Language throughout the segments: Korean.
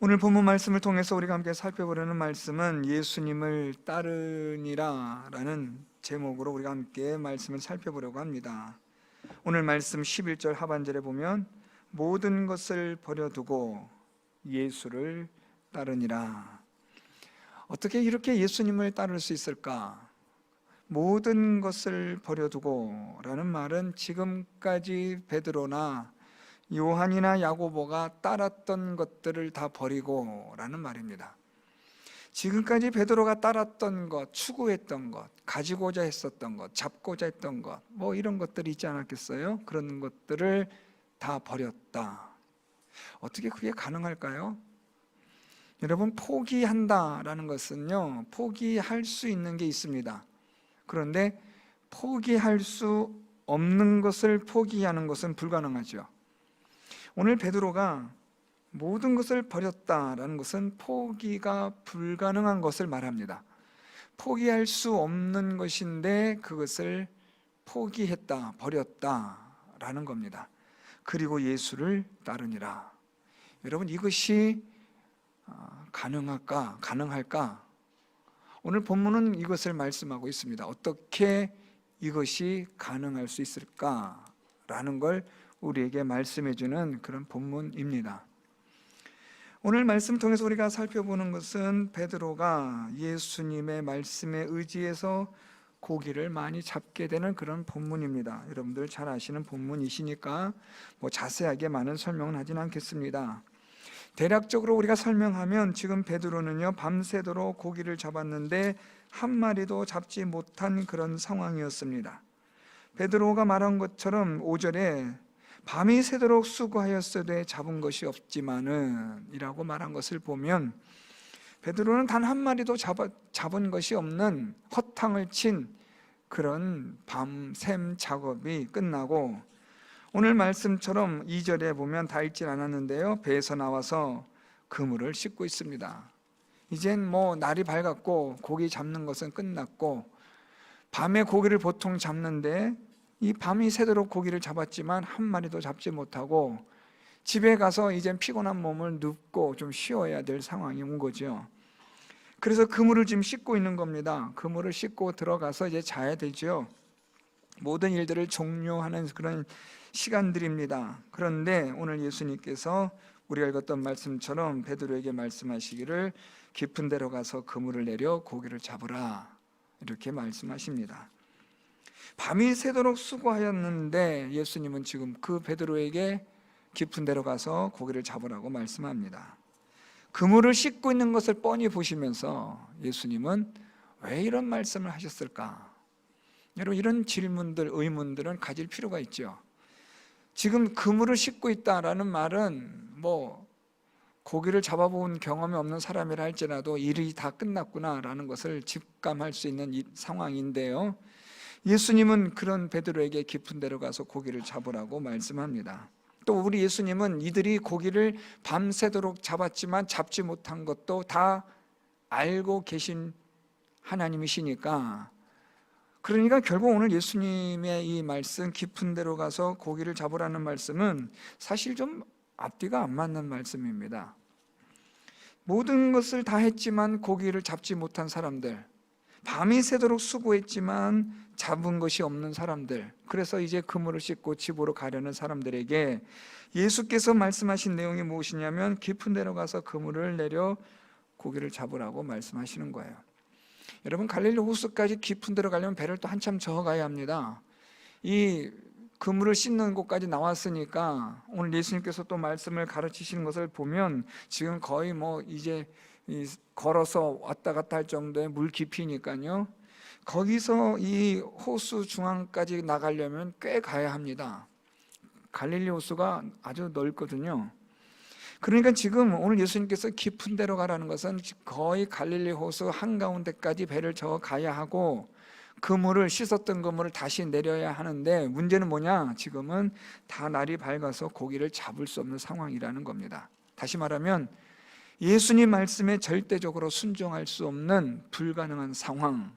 오늘 본문 말씀을 통해서 우리가 함께 살펴보려는 말씀은 예수님을 따르니라 라는 제목으로 우리가 함께 말씀을 살펴보려고 합니다. 오늘 말씀 11절 하반절에 보면 모든 것을 버려두고 예수를 따르니라. 어떻게 이렇게 예수님을 따를 수 있을까? 모든 것을 버려두고 라는 말은 지금까지 베드로나 요한이나 야고보가 따랐던 것들을 다 버리고 라는 말입니다. 지금까지 베드로가 따랐던 것, 추구했던 것, 가지고자 했었던 것, 잡고자 했던 것, 뭐 이런 것들이 있지 않았겠어요? 그런 것들을 다 버렸다. 어떻게 그게 가능할까요? 여러분, 포기한다라는 것은요, 포기할 수 있는 게 있습니다. 그런데 포기할 수 없는 것을 포기하는 것은 불가능하죠. 오늘 베드로가 모든 것을 버렸다라는 것은 포기가 불가능한 것을 말합니다. 포기할 수 없는 것인데 그것을 포기했다, 버렸다라는 겁니다. 그리고 예수를 따르니라. 여러분, 이것이 가능할까? 오늘 본문은 이것을 말씀하고 있습니다. 어떻게 이것이 가능할 수 있을까라는 걸 우리에게 말씀해 주는 그런 본문입니다. 오늘 말씀 통해서 우리가 살펴보는 것은 베드로가 예수님의 말씀에 의지해서 고기를 많이 잡게 되는 그런 본문입니다. 여러분들 잘 아시는 본문이시니까 뭐 자세하게 많은 설명은 하진 않겠습니다. 대략적으로 우리가 설명하면 지금 베드로는요, 밤새도록 고기를 잡았는데 한 마리도 잡지 못한 그런 상황이었습니다. 베드로가 말한 것처럼 5절에 밤이 새도록 수고하였으되 잡은 것이 없지만은 이라고 말한 것을 보면 베드로는 단 한 마리도 잡은 것이 없는 허탕을 친 그런 밤샘 작업이 끝나고 오늘 말씀처럼 2절에 보면 다 읽질 않았는데요, 배에서 나와서 그물을 씻고 있습니다. 이젠 뭐 날이 밝았고 고기 잡는 것은 끝났고, 밤에 고기를 보통 잡는데 이 밤이 새도록 고기를 잡았지만 한 마리도 잡지 못하고 집에 가서 이젠 피곤한 몸을 눕고 좀 쉬어야 될 상황이 온 거죠. 그래서 그물을 지금 씻고 있는 겁니다. 그물을 씻고 들어가서 이제 자야 되죠. 모든 일들을 종료하는 그런 시간들입니다. 그런데 오늘 예수님께서 우리가 읽었던 말씀처럼 베드로에게 말씀하시기를 깊은 데로 가서 그물을 내려 고기를 잡으라, 이렇게 말씀하십니다. 밤이 새도록 수고하였는데 예수님은 지금 그 베드로에게 깊은 데로 가서 고기를 잡으라고 말씀합니다. 그물을 씻고 있는 것을 뻔히 보시면서 예수님은 왜 이런 말씀을 하셨을까? 여러분, 이런 질문들, 의문들은 가질 필요가 있죠. 지금 그물을 씻고 있다라는 말은 뭐 고기를 잡아본 경험이 없는 사람이라 할지라도 일이 다 끝났구나라는 것을 직감할 수 있는 상황인데요, 예수님은 그런 베드로에게 깊은 데로 가서 고기를 잡으라고 말씀합니다. 또 우리 예수님은 이들이 고기를 밤새도록 잡았지만 잡지 못한 것도 다 알고 계신 하나님이시니까, 그러니까 결국 오늘 예수님의 이 말씀, 깊은 데로 가서 고기를 잡으라는 말씀은 사실 좀 앞뒤가 안 맞는 말씀입니다. 모든 것을 다 했지만 고기를 잡지 못한 사람들, 밤이 새도록 수고했지만 잡은 것이 없는 사람들, 그래서 이제 그물을 씻고 집으로 가려는 사람들에게 예수께서 말씀하신 내용이 무엇이냐면 깊은 데로 가서 그물을 내려 고기를 잡으라고 말씀하시는 거예요. 여러분, 갈릴리 호수까지 깊은 데로 가려면 배를 또 한참 저어 가야 합니다. 이 그물을 씻는 곳까지 나왔으니까 오늘 예수님께서 또 말씀을 가르치시는 것을 보면 지금 거의 뭐 이제 걸어서 왔다 갔다 할 정도의 물 깊이니까요, 거기서 이 호수 중앙까지 나가려면 꽤 가야 합니다. 갈릴리 호수가 아주 넓거든요. 그러니까 지금 오늘 예수님께서 깊은 데로 가라는 것은 거의 갈릴리 호수 한가운데까지 배를 저어 가야 하고 그물을 씻었던 그물을 다시 내려야 하는데, 문제는 뭐냐? 지금은 다 날이 밝아서 고기를 잡을 수 없는 상황이라는 겁니다. 다시 말하면 예수님 말씀에 절대적으로 순종할 수 없는 불가능한 상황,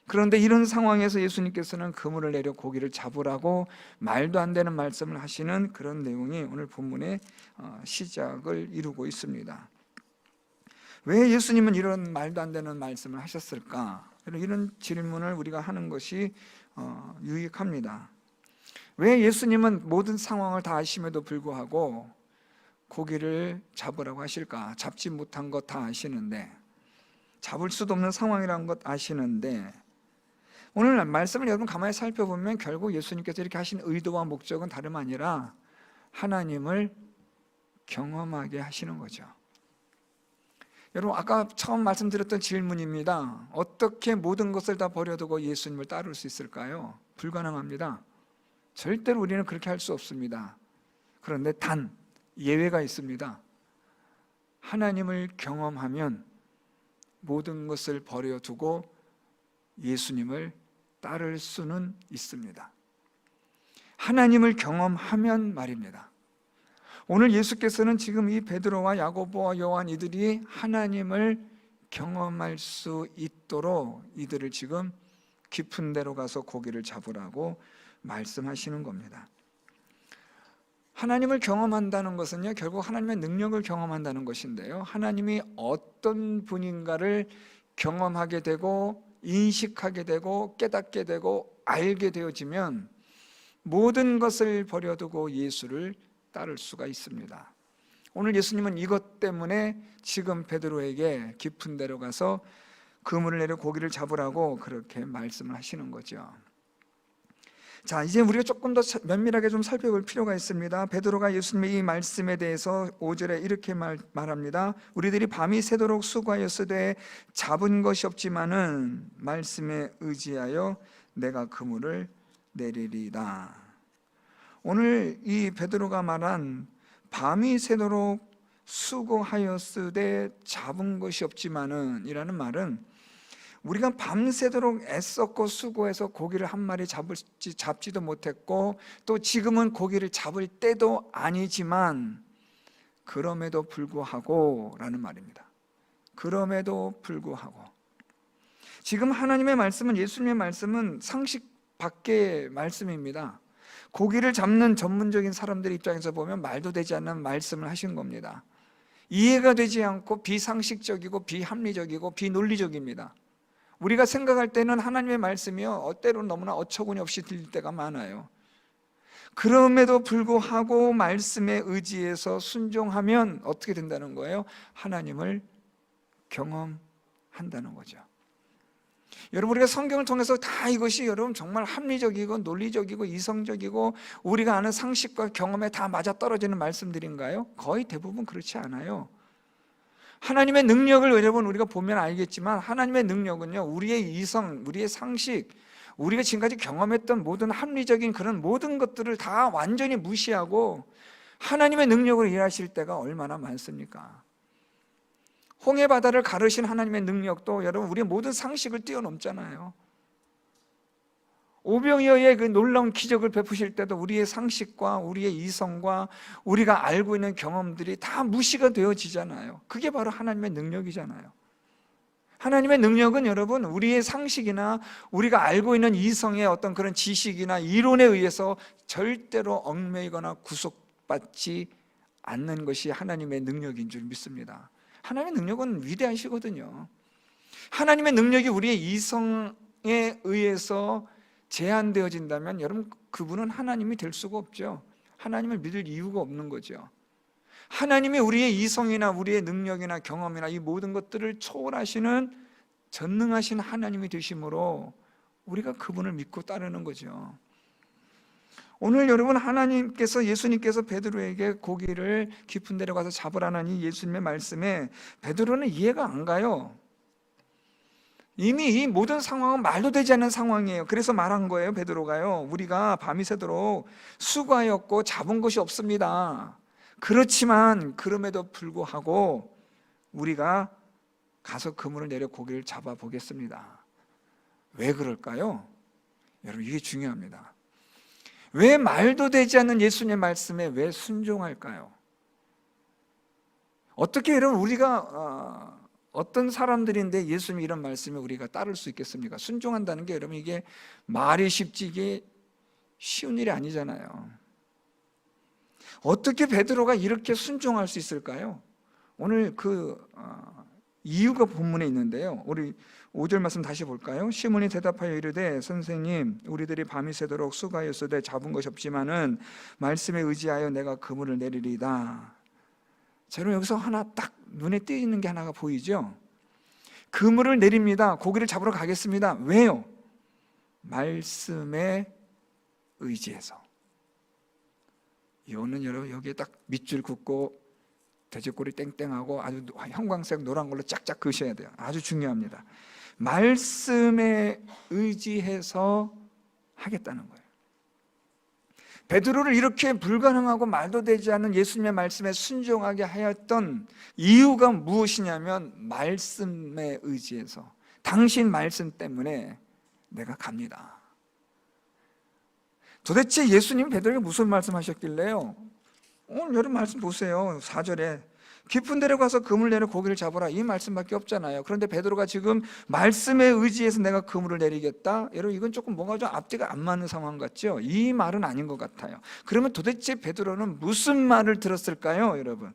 그런데 이런 상황에서 예수님께서는 그물을 내려 고기를 잡으라고 말도 안 되는 말씀을 하시는 그런 내용이 오늘 본문의 시작을 이루고 있습니다. 왜 예수님은 이런 말도 안 되는 말씀을 하셨을까? 이런 질문을 우리가 하는 것이 유익합니다. 왜 예수님은 모든 상황을 다 아심에도 불구하고 고기를 잡으라고 하실까? 잡지 못한 것 다 아시는데, 잡을 수도 없는 상황이라는 것 아시는데, 오늘 말씀을 여러분 가만히 살펴보면 결국 예수님께서 이렇게 하신 의도와 목적은 다름 아니라 하나님을 경험하게 하시는 거죠. 여러분, 아까 처음 말씀드렸던 질문입니다. 어떻게 모든 것을 다 버려두고 예수님을 따를 수 있을까요? 불가능합니다. 절대로 우리는 그렇게 할 수 없습니다. 그런데 단 예외가 있습니다. 하나님을 경험하면 모든 것을 버려두고 예수님을 따를 수는 있습니다. 하나님을 경험하면 말입니다. 오늘 예수께서는 지금 이 베드로와 야고보와 요한 이들이 하나님을 경험할 수 있도록 이들을 지금 깊은 데로 가서 고기를 잡으라고 말씀하시는 겁니다. 하나님을 경험한다는 것은요, 결국 하나님의 능력을 경험한다는 것인데요, 하나님이 어떤 분인가를 경험하게 되고 인식하게 되고 깨닫게 되고 알게 되어지면 모든 것을 버려두고 예수를 따를 수가 있습니다. 오늘 예수님은 이것 때문에 지금 베드로에게 깊은 데로 가서 그물을 내려 고기를 잡으라고 그렇게 말씀을 하시는 거죠. 자, 이제 우리가 조금 더 면밀하게 좀 살펴볼 필요가 있습니다. 베드로가 예수님의 이 말씀에 대해서 5절에 이렇게 말합니다. 우리들이 밤이 새도록 수고하였으되 잡은 것이 없지만은 말씀에 의지하여 내가 그물을 내리리다. 오늘 이 베드로가 말한 밤이 새도록 수고하였으되 잡은 것이 없지만은 이라는 말은 우리가 밤새도록 애썼고 수고해서 고기를 한 마리 잡지도 못했고 또 지금은 고기를 잡을 때도 아니지만 그럼에도 불구하고 라는 말입니다. 그럼에도 불구하고 지금 하나님의 말씀은, 예수님의 말씀은 상식 밖의 말씀입니다. 고기를 잡는 전문적인 사람들 입장에서 보면 말도 되지 않는 말씀을 하신 겁니다. 이해가 되지 않고 비상식적이고 비합리적이고 비논리적입니다. 우리가 생각할 때는 하나님의 말씀이요, 때로는 너무나 어처구니 없이 들릴 때가 많아요. 그럼에도 불구하고 말씀에 의지해서 순종하면 어떻게 된다는 거예요? 하나님을 경험한다는 거죠. 여러분, 우리가 성경을 통해서 다 이것이 여러분 정말 합리적이고 논리적이고 이성적이고 우리가 아는 상식과 경험에 다 맞아떨어지는 말씀들인가요? 거의 대부분 그렇지 않아요. 하나님의 능력을 여러분 우리가 보면 알겠지만 하나님의 능력은요, 우리의 이성, 우리의 상식, 우리가 지금까지 경험했던 모든 합리적인 그런 모든 것들을 다 완전히 무시하고 하나님의 능력을 일하실 때가 얼마나 많습니까? 홍해 바다를 가르신 하나님의 능력도 여러분 우리의 모든 상식을 뛰어넘잖아요. 오병이어의 그 놀라운 기적을 베푸실 때도 우리의 상식과 우리의 이성과 우리가 알고 있는 경험들이 다 무시가 되어지잖아요. 그게 바로 하나님의 능력이잖아요. 하나님의 능력은 여러분 우리의 상식이나 우리가 알고 있는 이성의 어떤 그런 지식이나 이론에 의해서 절대로 얽매이거나 구속받지 않는 것이 하나님의 능력인 줄 믿습니다. 하나님의 능력은 위대하시거든요. 하나님의 능력이 우리의 이성에 의해서 제한되어진다면 여러분 그분은 하나님이 될 수가 없죠. 하나님을 믿을 이유가 없는 거죠. 하나님이 우리의 이성이나 우리의 능력이나 경험이나 이 모든 것들을 초월하시는 전능하신 하나님이 되심으로 우리가 그분을 믿고 따르는 거죠. 오늘 여러분 하나님께서, 예수님께서 베드로에게 고기를 깊은 데로 가서 잡으라는 이 예수님의 말씀에 베드로는 이해가 안 가요. 이미 이 모든 상황은 말도 되지 않는 상황이에요. 그래서 말한 거예요. 베드로가요, 우리가 밤이 새도록 수고하였고 잡은 것이 없습니다. 그렇지만 그럼에도 불구하고 우리가 가서 그물을 내려 고기를 잡아 보겠습니다. 왜 그럴까요? 여러분 이게 중요합니다. 왜 말도 되지 않는 예수님의 말씀에 왜 순종할까요? 어떻게 여러분 우리가 어떤 사람들인데 예수님이 이런 말씀을 우리가 따를 수 있겠습니까? 순종한다는 게 여러분 이게 말이 쉽지 이게 쉬운 일이 아니잖아요. 어떻게 베드로가 이렇게 순종할 수 있을까요? 오늘 이유가 본문에 있는데요. 우리 5절 말씀 다시 볼까요? 시몬이 대답하여 이르되 선생님 우리들이 밤이 새도록 수고하였으되 잡은 것이 없지만은 말씀에 의지하여 내가 그물을 내리리이다. 저는 여기서 하나 딱 눈에 띄는 게 하나가 보이죠? 그물을 내립니다. 고기를 잡으러 가겠습니다. 왜요? 말씀에 의지해서. 이거는 여러분 여기에 딱 밑줄 긋고 돼지꼬리 땡땡하고 아주 형광색 노란 걸로 짝짝 그으셔야 돼요. 아주 중요합니다. 말씀에 의지해서 하겠다는 거예요. 베드로를 이렇게 불가능하고 말도 되지 않는 예수님의 말씀에 순종하게 하였던 이유가 무엇이냐면 말씀에 의지해서 당신 말씀 때문에 내가 갑니다. 도대체 예수님 베드로에게 무슨 말씀하셨길래요? 오늘 여러분 말씀 보세요. 4절에 깊은 데로 가서 그물 내려 고기를 잡아라, 이 말씀밖에 없잖아요. 그런데 베드로가 지금 말씀에 의지해서 내가 그물을 내리겠다, 여러분 이건 조금 뭔가 좀 앞뒤가 안 맞는 상황 같죠? 이 말은 아닌 것 같아요. 그러면 도대체 베드로는 무슨 말을 들었을까요? 여러분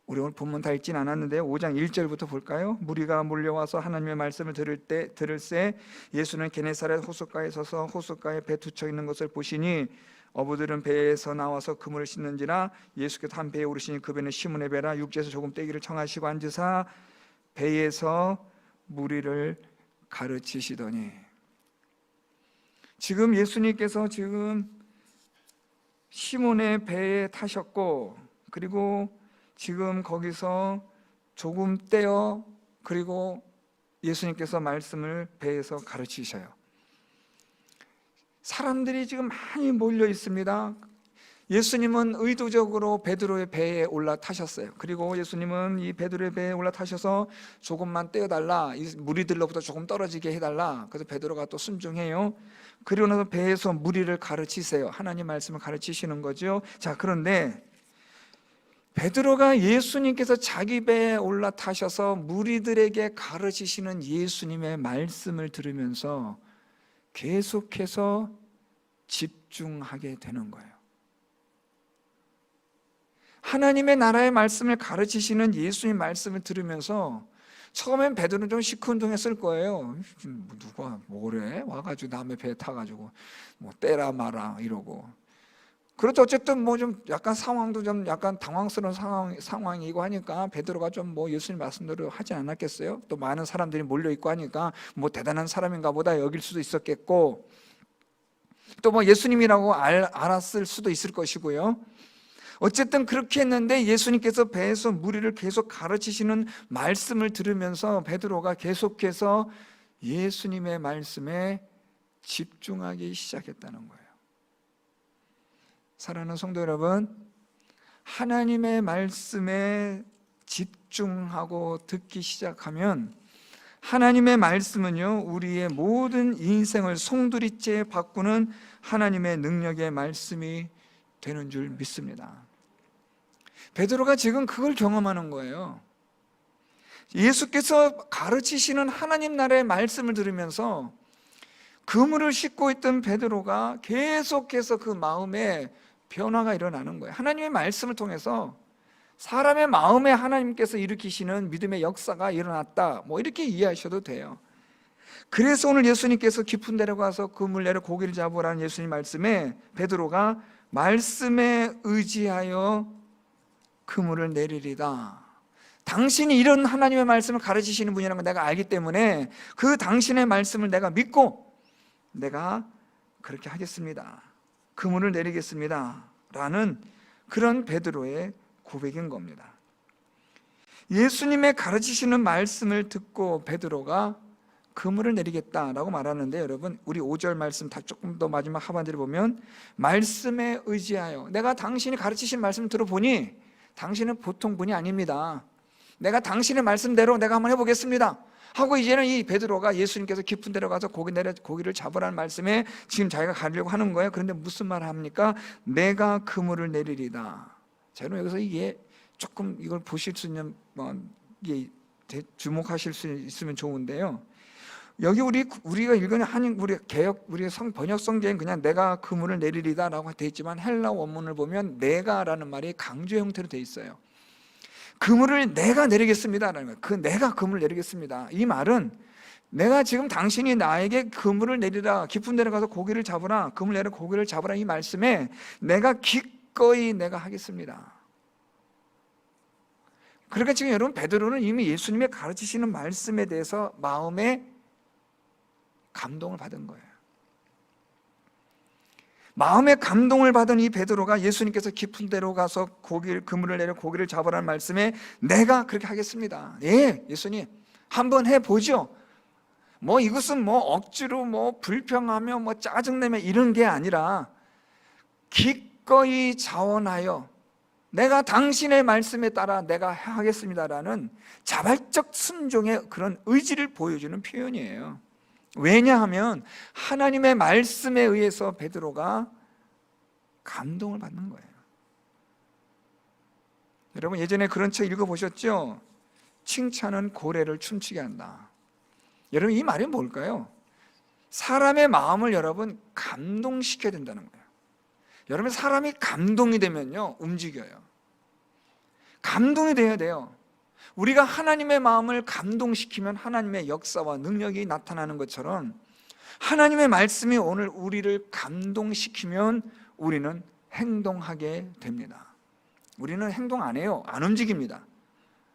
우리 오늘 본문 다 읽진 않았는데요, 5장 1절부터 볼까요? 무리가 몰려와서 하나님의 말씀을 들을새 예수는 게네사렛 호숫가에 서서 호숫가에 배 두 척 있는 것을 보시니 어부들은 배에서 나와서 그물을 씻는지라 예수께서 한 배에 오르시니 그 배는 시몬의 배라. 육지에서 조금 떼기를 청하시고 앉으사 배에서 무리를 가르치시더니, 지금 예수님께서 지금 시몬의 배에 타셨고, 그리고 지금 거기서 조금 떼어, 그리고 예수님께서 말씀을 배에서 가르치셔요. 사람들이 지금 많이 몰려 있습니다. 예수님은 의도적으로 베드로의 배에 올라타셨어요. 그리고 예수님은 이 베드로의 배에 올라타셔서 조금만 떼어달라, 이 무리들로부터 조금 떨어지게 해달라. 그래서 베드로가 또 순종해요. 그리고 나서 배에서 무리를 가르치세요. 하나님 말씀을 가르치시는 거죠. 자, 그런데 베드로가 예수님께서 자기 배에 올라타셔서 무리들에게 가르치시는 예수님의 말씀을 들으면서 계속해서 집중하게 되는 거예요. 하나님의 나라의 말씀을 가르치시는 예수님 말씀을 들으면서 처음엔 베드로는 좀 시큰둥했을 거예요. 누가 뭐래? 와가지고 남의 배에 타가지고 뭐 때라 마라 이러고. 그렇죠. 어쨌든 뭐 좀 약간 상황도 좀 약간 당황스러운 상황이고 하니까 베드로가 좀 뭐 예수님 말씀대로 하지 않았겠어요? 또 많은 사람들이 몰려 있고 하니까 뭐 대단한 사람인가 보다 여길 수도 있었겠고, 또 뭐 예수님이라고 알았을 수도 있을 것이고요. 어쨌든 그렇게 했는데 예수님께서 배에서 무리를 계속 가르치시는 말씀을 들으면서 베드로가 계속해서 예수님의 말씀에 집중하기 시작했다는 거예요. 사랑하는 성도 여러분, 하나님의 말씀에 집중하고 듣기 시작하면 하나님의 말씀은요, 우리의 모든 인생을 송두리째 바꾸는 하나님의 능력의 말씀이 되는 줄 믿습니다. 베드로가 지금 그걸 경험하는 거예요. 예수께서 가르치시는 하나님 나라의 말씀을 들으면서 그물을 싣고 있던 베드로가 계속해서 그 마음에 변화가 일어나는 거예요. 하나님의 말씀을 통해서 사람의 마음에 하나님께서 일으키시는 믿음의 역사가 일어났다, 뭐 이렇게 이해하셔도 돼요. 그래서 오늘 예수님께서 깊은 데로 가서 그물 내려 고기를 잡으라는 예수님 말씀에 베드로가 말씀에 의지하여 그물을 내리리다. 당신이 이런 하나님의 말씀을 가르치시는 분이라는 걸 내가 알기 때문에 그 당신의 말씀을 내가 믿고 내가 그렇게 하겠습니다, 그물을 내리겠습니다 라는 그런 베드로의 고백인 겁니다. 예수님의 가르치시는 말씀을 듣고 베드로가 그물을 내리겠다라고 말하는데, 여러분 우리 5절 말씀 다 조금 더 마지막 하반절에 보면 말씀에 의지하여, 내가 당신이 가르치신 말씀을 들어보니 당신은 보통 분이 아닙니다. 내가 당신의 말씀대로 내가 한번 해보겠습니다 하고 이제는 이 베드로가 예수님께서 깊은 데로 가서 고기를 잡으라는 말씀에 지금 자기가 가려고 하는 거예요. 그런데 무슨 말을 합니까? 내가 그물을 내리리다. 자, 여러분 여기서 이게 조금 이걸 보실 수 있는 이게 주목하실 수 있으면 좋은데요. 여기 우리가 읽은 우리 개역 우리 번역 성경은 그냥 내가 그물을 내리리다라고 돼 있지만 헬라 원문을 보면 내가라는 말이 강조 형태로 돼 있어요. 그물을 내가 내리겠습니다라는 거예요. 내가 그물을 내리겠습니다. 이 말은 내가 지금 당신이 나에게 그물을 내리라, 깊은 데로 가서 고기를 잡으라, 그물 내려 고기를 잡으라, 이 말씀에 내가 기꺼이 내가 하겠습니다. 그러니까 지금 여러분 베드로는 이미 예수님의 가르치시는 말씀에 대해서 마음에 감동을 받은 거예요. 마음에 감동을 받은 이 베드로가 예수님께서 깊은 데로 가서 그물을 내려 고기를 잡으라는 말씀에 내가 그렇게 하겠습니다. 예, 예수님 한번 해보죠. 이것은 억지로 불평하며 짜증내며 이런 게 아니라 기꺼이 자원하여 내가 당신의 말씀에 따라 내가 하겠습니다라는 자발적 순종의 그런 의지를 보여주는 표현이에요. 왜냐하면 하나님의 말씀에 의해서 베드로가 감동을 받는 거예요. 여러분 예전에 그런 책 읽어보셨죠? 칭찬은 고래를 춤추게 한다. 여러분 이 말이 뭘까요? 사람의 마음을 여러분 감동시켜야 된다는 거예요. 여러분 사람이 감동이 되면요 움직여요. 감동이 돼야 돼요. 우리가 하나님의 마음을 감동시키면 하나님의 역사와 능력이 나타나는 것처럼 하나님의 말씀이 오늘 우리를 감동시키면 우리는 행동하게 됩니다. 우리는 행동 안 해요. 안 움직입니다.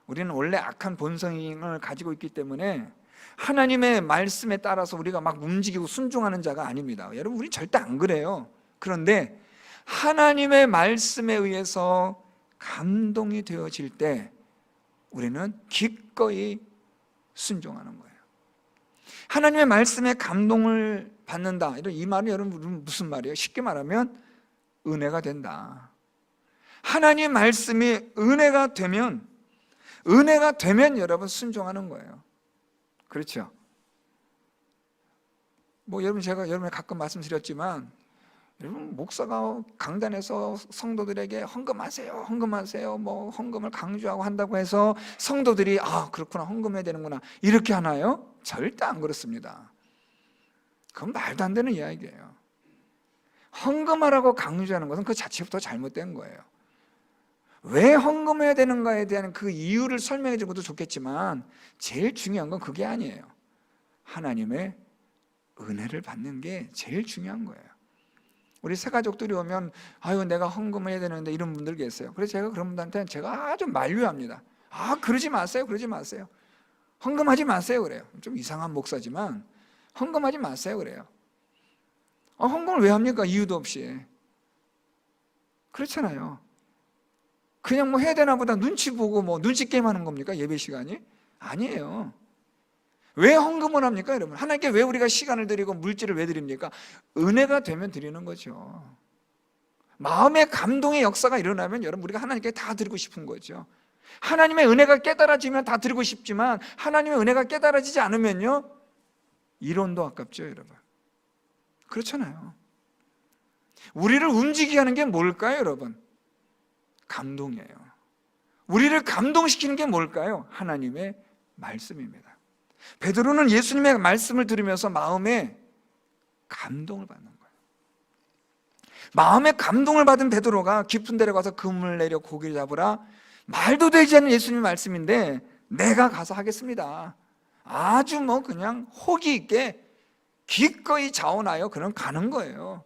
우리는 원래 악한 본성을 가지고 있기 때문에 하나님의 말씀에 따라서 우리가 막 움직이고 순종하는 자가 아닙니다. 여러분 우리 절대 안 그래요. 그런데 하나님의 말씀에 의해서 감동이 되어질 때 우리는 기꺼이 순종하는 거예요. 하나님의 말씀에 감동을 받는다. 이 말은 여러분 무슨 말이에요? 쉽게 말하면 은혜가 된다. 하나님의 말씀이 은혜가 되면 여러분 순종하는 거예요. 그렇죠? 여러분 제가 여러분에 가끔 말씀드렸지만 여러분 목사가 강단에서 성도들에게 헌금하세요, 헌금하세요, 헌금을 강조하고 한다고 해서 성도들이 그렇구나, 헌금해야 되는구나 이렇게 하나요? 절대 안 그렇습니다. 그건 말도 안 되는 이야기예요. 헌금하라고 강조하는 것은 그 자체부터 잘못된 거예요. 왜 헌금해야 되는가에 대한 그 이유를 설명해 준 것도 좋겠지만 제일 중요한 건 그게 아니에요. 하나님의 은혜를 받는 게 제일 중요한 거예요. 우리 새가족들이 오면 내가 헌금을 해야 되는데 이런 분들 계세요. 그래서 제가 그런 분들한테 제가 아주 만류합니다. 그러지 마세요. 헌금하지 마세요. 그래요. 좀 이상한 목사지만 헌금하지 마세요. 그래요. 헌금을 왜 합니까? 이유도 없이. 그렇잖아요. 그냥 해야 되나 보다 눈치 보고 눈치 게임 하는 겁니까? 예배 시간이? 아니에요. 왜 헌금을 합니까, 여러분? 하나님께 왜 우리가 시간을 드리고 물질을 왜 드립니까? 은혜가 되면 드리는 거죠. 마음의 감동의 역사가 일어나면 여러분 우리가 하나님께 다 드리고 싶은 거죠. 하나님의 은혜가 깨달아지면 다 드리고 싶지만 하나님의 은혜가 깨달아지지 않으면요 이론도 아깝죠, 여러분. 그렇잖아요. 우리를 움직이게 하는 게 뭘까요, 여러분? 감동이에요. 우리를 감동시키는 게 뭘까요? 하나님의 말씀입니다. 베드로는 예수님의 말씀을 들으면서 마음에 감동을 받는 거예요. 마음에 감동을 받은 베드로가 깊은 데로 가서 그물을 내려 고기를 잡으라. 말도 되지 않는 예수님의 말씀인데 내가 가서 하겠습니다. 아주 그냥 호기 있게 기꺼이 자원하여 그는 가는 거예요.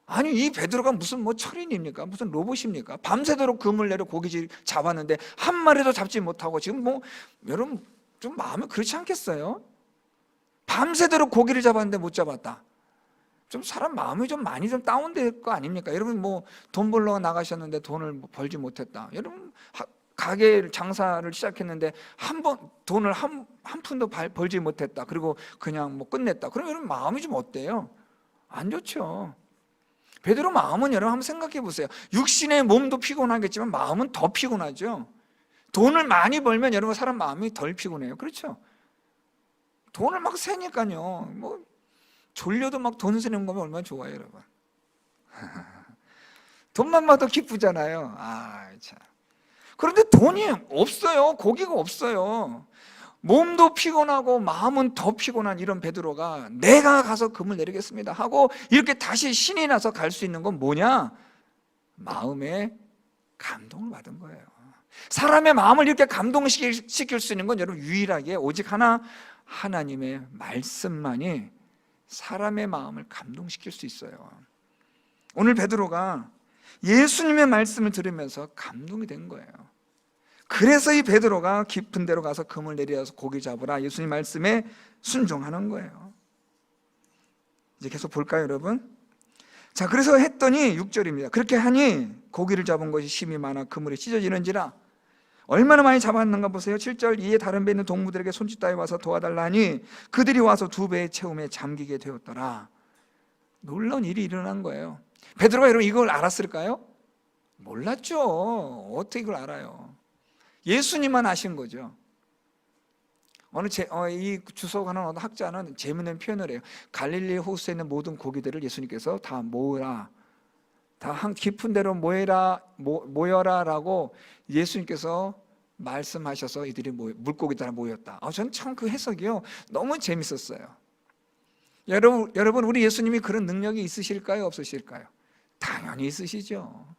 아니 이 베드로가 무슨 철인입니까? 무슨 로봇입니까? 밤새도록 그물 내려 고기 잡았는데 한 마리도 잡지 못하고 지금 여러분 좀 마음이 그렇지 않겠어요? 밤새도록 고기를 잡았는데 못 잡았다. 좀 사람 마음이 좀 많이 좀 다운될 거 아닙니까? 여러분 돈 벌러 나가셨는데 돈을 벌지 못했다. 여러분 가게 장사를 시작했는데 돈을 한 푼도 벌지 못했다. 그리고 그냥 끝냈다. 그럼 여러분 마음이 좀 어때요? 안 좋죠. 베드로 마음은 여러분 한번 생각해 보세요. 육신의 몸도 피곤하겠지만 마음은 더 피곤하죠. 돈을 많이 벌면 여러분 사람 마음이 덜 피곤해요. 그렇죠? 돈을 막 세니까요. 졸려도 막 돈 세는 거면 얼마나 좋아요, 여러분. 돈만 봐도 기쁘잖아요. 참. 그런데 돈이 없어요. 고기가 없어요. 몸도 피곤하고 마음은 더 피곤한 이런 베드로가 내가 가서 금을 내리겠습니다 하고 이렇게 다시 신이 나서 갈 수 있는 건 뭐냐? 마음에 감동을 받은 거예요. 사람의 마음을 이렇게 감동시킬 수 있는 건 여러분 유일하게 오직 하나, 하나님의 말씀만이 사람의 마음을 감동시킬 수 있어요. 오늘 베드로가 예수님의 말씀을 들으면서 감동이 된 거예요. 그래서 이 베드로가 깊은 데로 가서 금을 내려서 고기 잡으라 예수님 말씀에 순종하는 거예요. 이제 계속 볼까요, 여러분? 자, 그래서 했더니 6절입니다. 그렇게 하니 고기를 잡은 것이 심이 많아 그물이 찢어지는지라. 얼마나 많이 잡았는가 보세요. 7절 이에 다른 배 있는 동무들에게 손짓 따위 와서 도와달라 하니 그들이 와서 2배의 채움에 잠기게 되었더라. 놀라운 일이 일어난 거예요. 베드로가 여러분 이걸 알았을까요? 몰랐죠. 어떻게 이걸 알아요? 예수님만 아신 거죠. 이 주석하는 어느 학자는 재미있는 표현을 해요. 갈릴리 호수에 있는 모든 고기들을 예수님께서 다 모으라, 다 한 깊은 데로 모여라라고 예수님께서 말씀하셔서 이들이 물고기 따라 모였다. 저는 참 그 해석이요 너무 재밌었어요. 여러분 우리 예수님이 그런 능력이 있으실까요, 없으실까요? 당연히 있으시죠.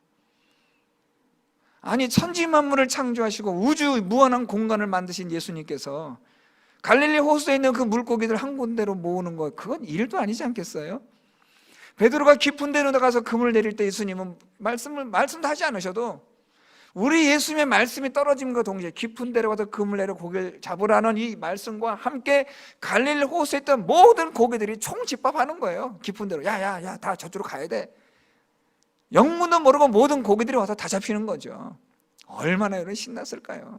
아니 천지 만물을 창조하시고 우주 무한한 공간을 만드신 예수님께서 갈릴리 호수에 있는 그 물고기들 한 군데로 모으는 것, 그건 일도 아니지 않겠어요? 베드로가 깊은 데로 나가서 금을 내릴 때 예수님은 말씀도 하지 않으셔도 우리 예수님의 말씀이 떨어짐과 동시에 깊은 데로 가서 금을 내려 고기를 잡으라는 이 말씀과 함께 갈릴리 호수에 있던 모든 고기들이 총집합하는 거예요. 깊은 데로 야야야 다 저쪽으로 가야 돼. 영문도 모르고 모든 고기들이 와서 다 잡히는 거죠. 얼마나 여러분 신났을까요?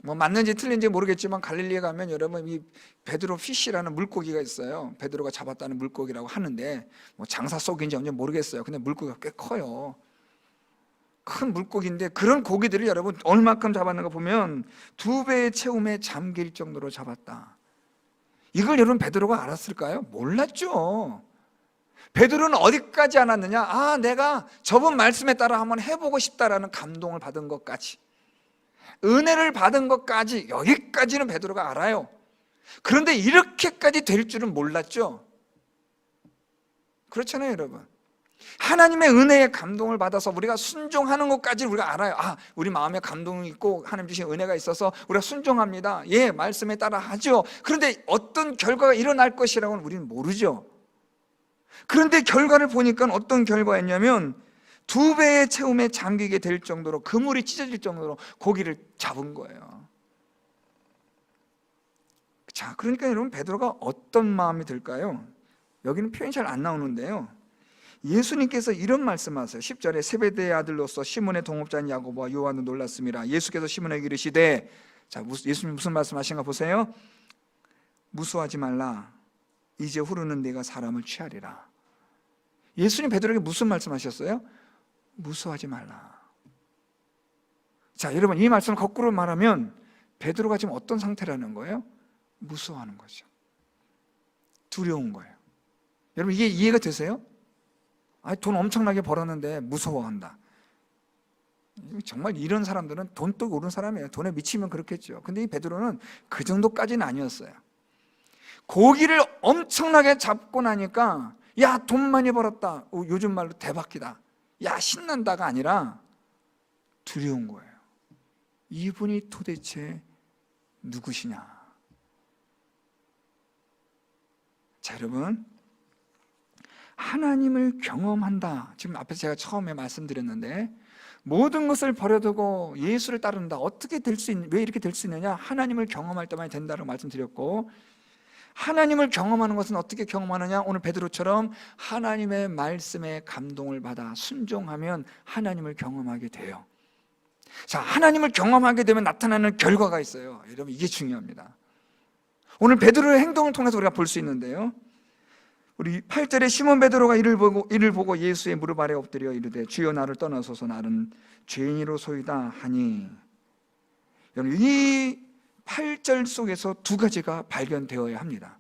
맞는지 틀린지 모르겠지만 갈릴리에 가면 여러분 이 베드로 피쉬라는 물고기가 있어요. 베드로가 잡았다는 물고기라고 하는데 장사 속인지 뭔지 모르겠어요. 근데 물고기가 꽤 커요. 큰 물고기인데 그런 고기들을 여러분 얼마큼 잡았는가 보면 2배의 채움에 잠길 정도로 잡았다. 이걸 여러분 베드로가 알았을까요? 몰랐죠. 베드로는 어디까지 알았느냐? 내가 저번 말씀에 따라 한번 해보고 싶다라는 감동을 받은 것까지, 은혜를 받은 것까지, 여기까지는 베드로가 알아요. 그런데 이렇게까지 될 줄은 몰랐죠. 그렇잖아요, 여러분. 하나님의 은혜에 감동을 받아서 우리가 순종하는 것까지는 우리가 알아요. 우리 마음에 감동이 있고 하나님 주신 은혜가 있어서 우리가 순종합니다. 예, 말씀에 따라 하죠. 그런데 어떤 결과가 일어날 것이라고는 우리는 모르죠. 그런데 결과를 보니까 어떤 결과였냐면 2배의 채움에 잠기게 될 정도로, 그물이 찢어질 정도로 고기를 잡은 거예요. 자, 그러니까 여러분 베드로가 어떤 마음이 들까요? 여기는 표현이 잘 안 나오는데요, 예수님께서 이런 말씀하세요. 10절에 세베대의 아들로서 시몬의 동업자인 야고보와 요한은 놀랐습니다. 예수께서 시몬에게 이르시되, 자, 예수님 무슨 말씀하신가 보세요. 무수하지 말라. 이제 후르는 네가 사람을 취하리라. 예수님 베드로에게 무슨 말씀하셨어요? 무수하지 말라. 자, 여러분 이 말씀을 거꾸로 말하면 베드로가 지금 어떤 상태라는 거예요? 무수하는 거죠. 두려운 거예요. 여러분 이게 이해가 되세요? 돈 엄청나게 벌었는데 무서워한다. 정말 이런 사람들은 돈독 오른 사람이에요. 돈에 미치면 그렇겠죠. 근데 이 베드로는 그 정도까지는 아니었어요. 고기를 엄청나게 잡고 나니까 야, 돈 많이 벌었다, 요즘 말로 대박이다, 야, 신난다가 아니라 두려운 거예요. 이분이 도대체 누구시냐. 자, 여러분 하나님을 경험한다. 지금 앞에서 제가 처음에 말씀드렸는데 모든 것을 버려두고 예수를 따른다. 어떻게 될 수 왜 이렇게 될 수 있느냐? 하나님을 경험할 때만 된다고 말씀드렸고, 하나님을 경험하는 것은 어떻게 경험하느냐? 오늘 베드로처럼 하나님의 말씀에 감동을 받아 순종하면 하나님을 경험하게 돼요. 자, 하나님을 경험하게 되면 나타나는 결과가 있어요. 여러분 이게 중요합니다. 오늘 베드로의 행동을 통해서 우리가 볼 수 있는데요, 우리 8절에 시몬 베드로가 이를 보고 예수의 무릎 아래 엎드려 이르되 주여 나를 떠나소서 나는 죄인이로소이다 하니, 여러분 이 8절 속에서 두 가지가 발견되어야 합니다.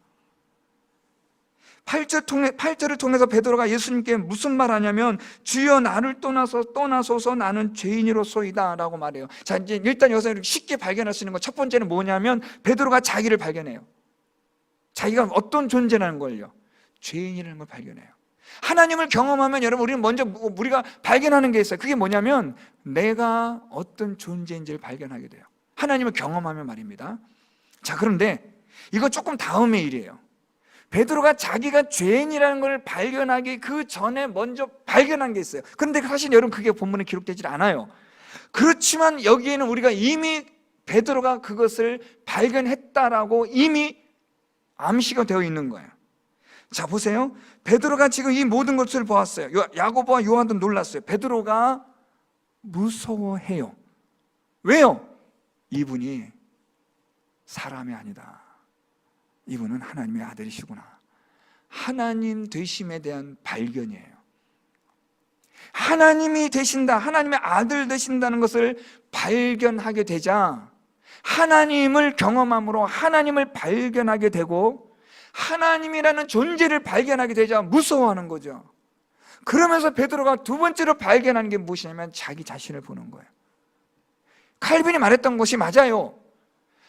8절을 통해서 베드로가 예수님께 무슨 말 하냐면 주여 나를 떠나소서 나는 죄인이로소이다 라고 말해요. 자, 이제 일단 여기서 이렇게 쉽게 발견할 수 있는 것 첫 번째는 뭐냐면 베드로가 자기를 발견해요. 자기가 어떤 존재라는 걸요, 죄인이라는 걸 발견해요. 하나님을 경험하면 여러분 우리는 먼저 우리가 발견하는 게 있어요. 그게 뭐냐면 내가 어떤 존재인지를 발견하게 돼요. 하나님을 경험하면 말입니다. 자, 그런데 이거 조금 다음의 일이에요. 베드로가 자기가 죄인이라는 걸 발견하기 그 전에 먼저 발견한 게 있어요. 그런데 사실 여러분 그게 본문에 기록되질 않아요. 그렇지만 여기에는 우리가 이미 베드로가 그것을 발견했다라고 이미 암시가 되어 있는 거예요. 자, 보세요. 베드로가 지금 이 모든 것을 보았어요. 야고보와 요한도 놀랐어요. 베드로가 무서워해요. 왜요? 이분이 사람이 아니다. 이분은 하나님의 아들이시구나. 하나님 되심에 대한 발견이에요. 하나님이 되신다, 하나님의 아들 되신다는 것을 발견하게 되자 하나님을 경험함으로 하나님을 발견하게 되고 하나님이라는 존재를 발견하게 되자 무서워하는 거죠. 그러면서 베드로가 두 번째로 발견하는 게 무엇이냐면 자기 자신을 보는 거예요. 칼빈이 말했던 것이 맞아요.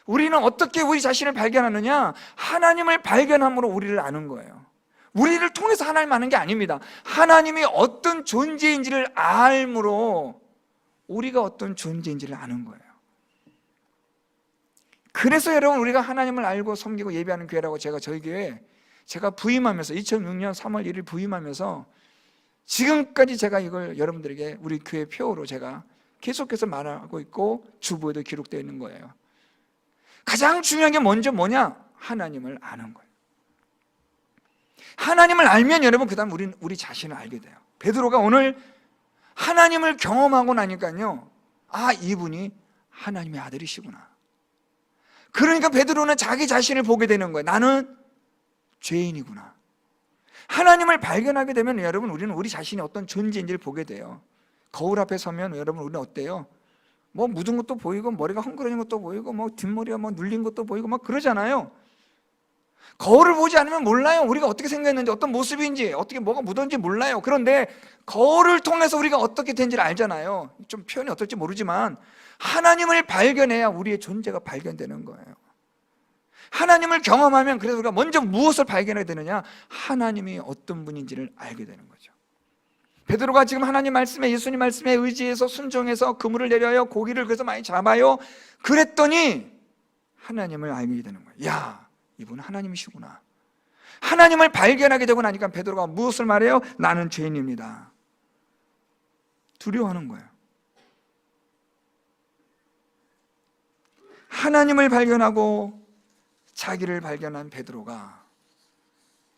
우리는 어떻게 우리 자신을 발견하느냐? 하나님을 발견함으로 우리를 아는 거예요. 우리를 통해서 하나님 아는 게 아닙니다. 하나님이 어떤 존재인지를 알므로 우리가 어떤 존재인지를 아는 거예요. 그래서 여러분 우리가 하나님을 알고 섬기고 예배하는 교회라고 저희 교회 제가 부임하면서 2006년 3월 1일 부임하면서 지금까지 제가 이걸 여러분들에게 우리 교회 표어로 제가 계속해서 말하고 있고 주보에도 기록되어 있는 거예요. 가장 중요한 게 먼저 뭐냐? 하나님을 아는 거예요. 하나님을 알면 여러분 그 다음 우리 자신을 알게 돼요. 베드로가 오늘 하나님을 경험하고 나니까요, 아, 이분이 하나님의 아들이시구나. 그러니까 베드로는 자기 자신을 보게 되는 거예요. 나는 죄인이구나. 하나님을 발견하게 되면 여러분 우리는 우리 자신이 어떤 존재인지를 보게 돼요. 거울 앞에 서면 여러분 우리는 어때요? 뭐 묻은 것도 보이고 머리가 헝클어진 것도 보이고 뭐 뒷머리가 뭐 눌린 것도 보이고 막 그러잖아요. 거울을 보지 않으면 몰라요. 우리가 어떻게 생겼는지, 어떤 모습인지, 어떻게 뭐가 묻었는지 몰라요. 그런데 거울을 통해서 우리가 어떻게 된지를 알잖아요. 좀 표현이 어떨지 모르지만 하나님을 발견해야 우리의 존재가 발견되는 거예요. 하나님을 경험하면 그래서 우리가 먼저 무엇을 발견하게 되느냐? 하나님이 어떤 분인지를 알게 되는 거죠. 베드로가 지금 하나님 말씀에, 예수님 말씀에 의지해서 순종해서 그물을 내려요. 고기를 그래서 많이 잡아요. 그랬더니 하나님을 알게 되는 거예요. 야, 이분은 하나님이시구나. 하나님을 발견하게 되고 나니까 베드로가 무엇을 말해요? 나는 죄인입니다. 두려워하는 거예요. 하나님을 발견하고 자기를 발견한 베드로가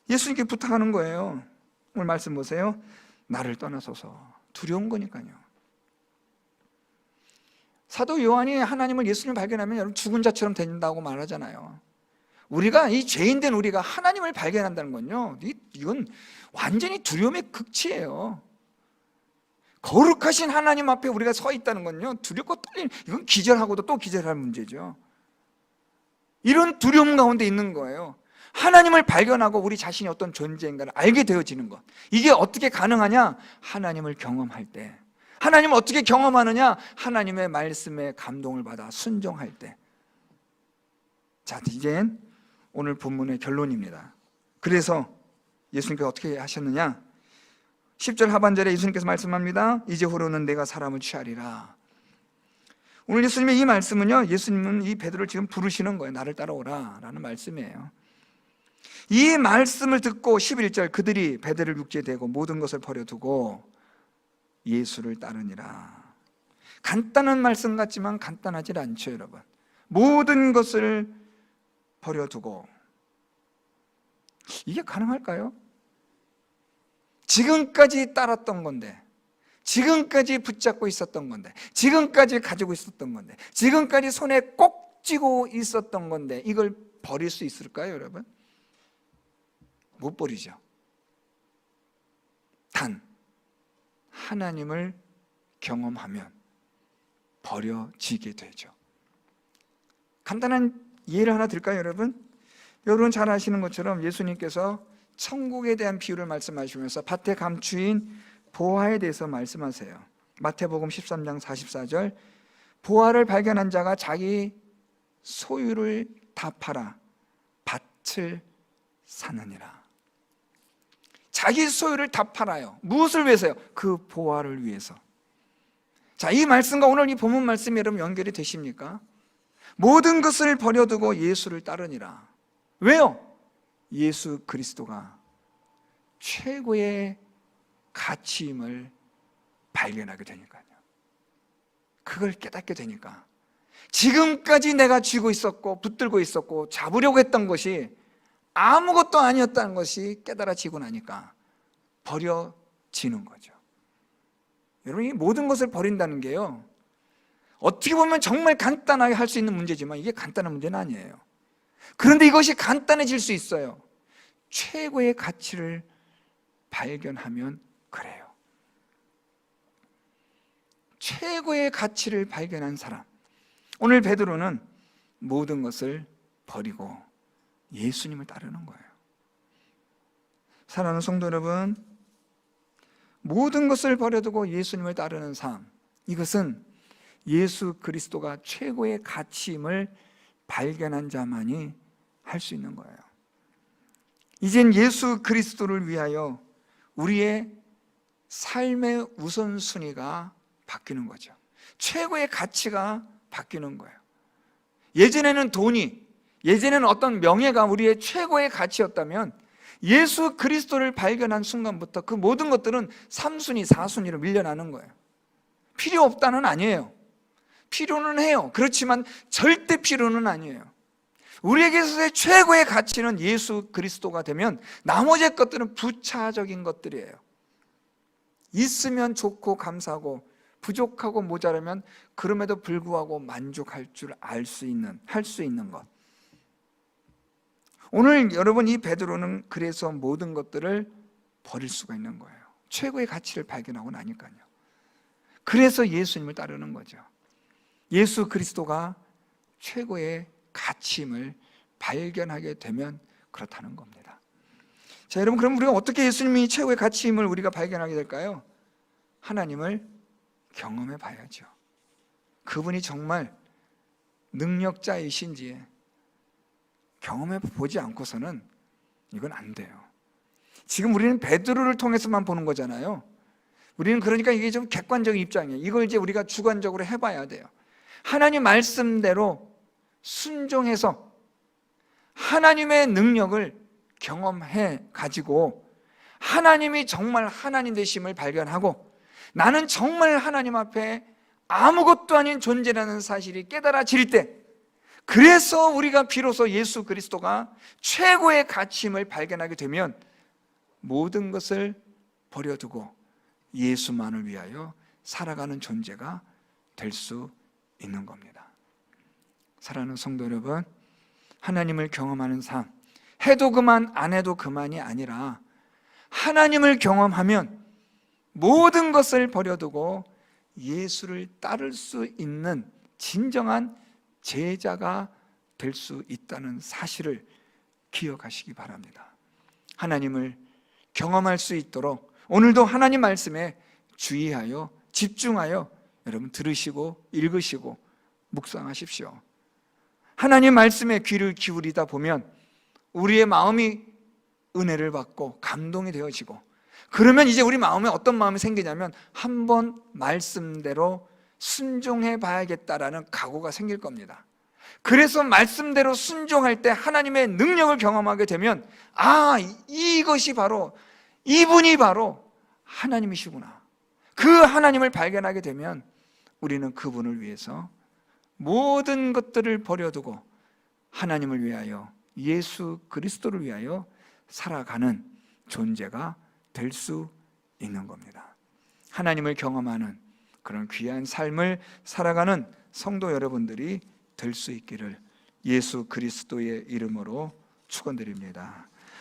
예수님께 부탁하는 거예요. 오늘 말씀 보세요. 나를 떠나소서. 두려운 거니까요. 사도 요한이 하나님을, 예수님을 발견하면 여러분 죽은 자처럼 된다고 말하잖아요. 우리가, 이 죄인된 우리가 하나님을 발견한다는 건요, 이건 완전히 두려움의 극치예요. 거룩하신 하나님 앞에 우리가 서 있다는 건요, 두렵고 떨리는, 이건 기절하고도 또 기절할 문제죠. 이런 두려움 가운데 있는 거예요. 하나님을 발견하고 우리 자신이 어떤 존재인가를 알게 되어지는 것, 이게 어떻게 가능하냐? 하나님을 경험할 때. 하나님을 어떻게 경험하느냐? 하나님의 말씀에 감동을 받아 순종할 때. 자, 이젠 오늘 본문의 결론입니다. 그래서 예수님께서 어떻게 하셨느냐? 10절 하반절에 예수님께서 말씀합니다. 이제후로는 내가 사람을 취하리라. 오늘 예수님의 이 말씀은요, 예수님은 이 베드로를 지금 부르시는 거예요. 나를 따라오라 라는 말씀이에요. 이 말씀을 듣고 11절, 그들이 베드로를 육지대고 모든 것을 버려두고 예수를 따르니라. 간단한 말씀 같지만 간단하지 않죠, 여러분. 모든 것을 버려두고. 이게 가능할까요? 지금까지 따랐던 건데, 지금까지 붙잡고 있었던 건데, 지금까지 가지고 있었던 건데, 지금까지 손에 꼭 쥐고 있었던 건데, 이걸 버릴 수 있을까요, 여러분? 못 버리죠. 단 하나님을 경험하면 버려지게 되죠. 간단한 예를 하나 들까요, 여러분? 여러분 잘 아시는 것처럼 예수님께서 천국에 대한 비유를 말씀하시면서 밭의 감추인 보화에 대해서 말씀하세요. 마태복음 13장 44절, 보화를 발견한 자가 자기 소유를 다 팔아 밭을 사느니라. 자기 소유를 다 팔아요. 무엇을 위해서요? 그 보화를 위해서. 자, 이 말씀과 오늘 이 본문 말씀이 여러분 연결이 되십니까? 모든 것을 버려두고 예수를 따르니라. 왜요? 예수 그리스도가 최고의 가치임을 발견하게 되니까요. 그걸 깨닫게 되니까 지금까지 내가 쥐고 있었고 붙들고 있었고 잡으려고 했던 것이 아무것도 아니었다는 것이 깨달아지고 나니까 버려지는 거죠. 여러분, 이 모든 것을 버린다는 게요, 어떻게 보면 정말 간단하게 할 수 있는 문제지만 이게 간단한 문제는 아니에요. 그런데 이것이 간단해질 수 있어요. 최고의 가치를 발견하면 그래요. 최고의 가치를 발견한 사람, 오늘 베드로는 모든 것을 버리고 예수님을 따르는 거예요. 사랑하는 성도 여러분, 모든 것을 버려두고 예수님을 따르는 삶, 이것은 예수 그리스도가 최고의 가치임을 발견한 자만이 할 수 있는 거예요. 이젠 예수 그리스도를 위하여 우리의 삶의 우선순위가 바뀌는 거죠. 최고의 가치가 바뀌는 거예요. 예전에는 돈이, 예전에는 어떤 명예가 우리의 최고의 가치였다면 예수 그리스도를 발견한 순간부터 그 모든 것들은 3순위, 4순위로 밀려나는 거예요. 필요 없다는 아니에요. 필요는 해요. 그렇지만 절대 필요는 아니에요. 우리에게 있어서의 최고의 가치는 예수 그리스도가 되면 나머지 것들은 부차적인 것들이에요. 있으면 좋고 감사하고 부족하고 모자라면 그럼에도 불구하고 만족할 줄 알 수 있는, 할 수 있는 것. 오늘 여러분, 이 베드로는 그래서 모든 것들을 버릴 수가 있는 거예요. 최고의 가치를 발견하고 나니까요. 그래서 예수님을 따르는 거죠. 예수 그리스도가 최고의 가치임을 발견하게 되면 그렇다는 겁니다. 자, 여러분, 그럼 우리가 어떻게 예수님이 최고의 가치임을 우리가 발견하게 될까요? 하나님을 경험해 봐야죠. 그분이 정말 능력자이신지 경험해 보지 않고서는 이건 안 돼요. 지금 우리는 베드로를 통해서만 보는 거잖아요. 우리는 그러니까 이게 좀 객관적인 입장이에요. 이걸 이제 우리가 주관적으로 해봐야 돼요. 하나님 말씀대로 순종해서 하나님의 능력을 경험해 가지고 하나님이 정말 하나님 되심을 발견하고 나는 정말 하나님 앞에 아무것도 아닌 존재라는 사실이 깨달아질 때, 그래서 우리가 비로소 예수 그리스도가 최고의 가치임을 발견하게 되면 모든 것을 버려두고 예수만을 위하여 살아가는 존재가 될 수 있는 겁니다. 사랑하는 성도 여러분, 하나님을 경험하는 삶, 해도 그만 안 해도 그만이 아니라 하나님을 경험하면 모든 것을 버려두고 예수를 따를 수 있는 진정한 제자가 될 수 있다는 사실을 기억하시기 바랍니다. 하나님을 경험할 수 있도록 오늘도 하나님 말씀에 주의하여 집중하여 여러분 들으시고 읽으시고 묵상하십시오. 하나님 말씀에 귀를 기울이다 보면 우리의 마음이 은혜를 받고 감동이 되어지고, 그러면 이제 우리 마음에 어떤 마음이 생기냐면 한번 말씀대로 순종해 봐야겠다라는 각오가 생길 겁니다. 그래서 말씀대로 순종할 때 하나님의 능력을 경험하게 되면 이것이 바로, 이분이 바로 하나님이시구나. 그 하나님을 발견하게 되면 우리는 그분을 위해서 모든 것들을 버려두고 하나님을 위하여, 예수 그리스도를 위하여 살아가는 존재가 될 수 있는 겁니다. 하나님을 경험하는 그런 귀한 삶을 살아가는 성도 여러분들이 될 수 있기를 예수 그리스도의 이름으로 축원드립니다.